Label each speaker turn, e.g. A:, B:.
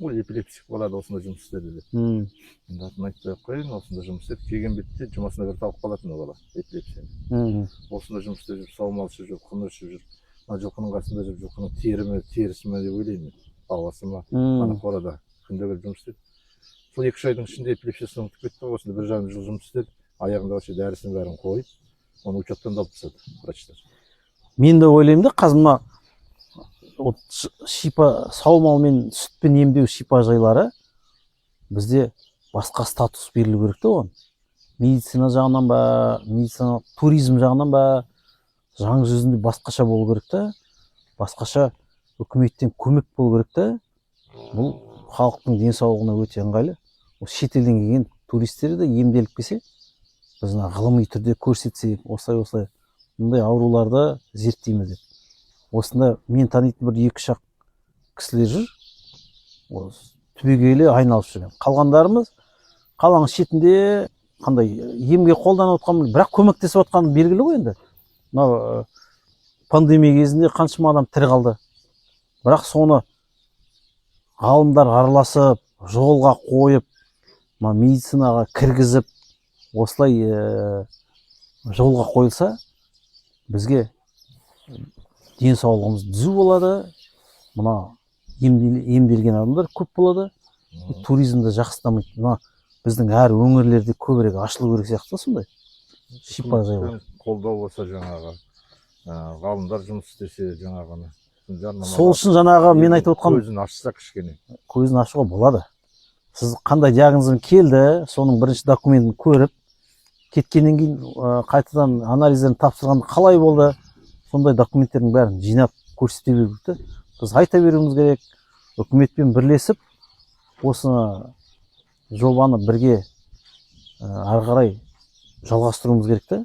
A: Ол эпилептик болады осында жұмыс істеді деп. Енді атын айтпай ақ қояйын, осында жұмыс істеп келген бетте жұмасына бір талып қалатын ол бала эпилепсиямен. Осында жұмыс істеп жүріп, саумалшы жүріп, құны ішіп жүріп, мына жылқының қасында жүріп, жылқының терісі ме деп ойлаймын. Баласы ма, ана қорада күнде келіп жұмыс істеді. Сол 2-3 айдың ішінде эпилепсиясы ұмытып кетті. Осында 1,5 жыл жұмыс істеді. Аяғында вообще дәрісін бәрін қойып, оны учеттен алып тастады врачтар.
B: Мен де ойлаймын да, қазір мына шипа саумал мен сүтпен емдеу шипажайлары бізде басқа статус берілу керек те оған. Медицина жағынан ба, медицина туризм жағынан ба, заң жүзінде басқаша болу керек те, басқаша үкіметтен көмек болу керек те. Бұл халықтың денсаулығына өте ыңғайлы. Шетелден келген туристер де емделіп келсе, біз ғылыми түрде көрсетсек, осылай мұндай ауруларды зерттейміз деп. Осында мен танитын бір 2-3 кісілер жүр, түбегейлі айналып жүрген. Қалғандарымыз қаланың шетінде қандай емге қолданып отқан, бірақ көмектесіп отқаны белгілі ғой енді. Мына пандемия кезінде қаншама адам тірі қалды. Бірақ соны ғалымдар араласып, жолға қойып, медицинаға кіргізіп, осылай жолға қойылса, бізге денсаулығымыз түзу болады, мына емделген адамдар көп болады, туризмді жақсы дамиды. Мына біздің әр өңірлерде көбірек ашылу керек сияқты сондай шипажайлар.
A: Қолдау болса жаңағы, ғалымдар жұмыс істесе жаңағыны.
B: Сол үшін жаңағы мен айтып отқан
A: көзін ашса кішкене.
B: Көзін ашуға болады. Сіз қандай диагнозың келді, соның бірінші документін көріп, кеткеннен кейін қайтадан анализдерін тапсырғанда қалай болды, сондай документтердің бәрін жинап көрсете беру керек. Біз айта беруіміз керек, үкіметпен бірлесіп, осыны жобаны бірге ары қарай жалғастыруымыз керек те.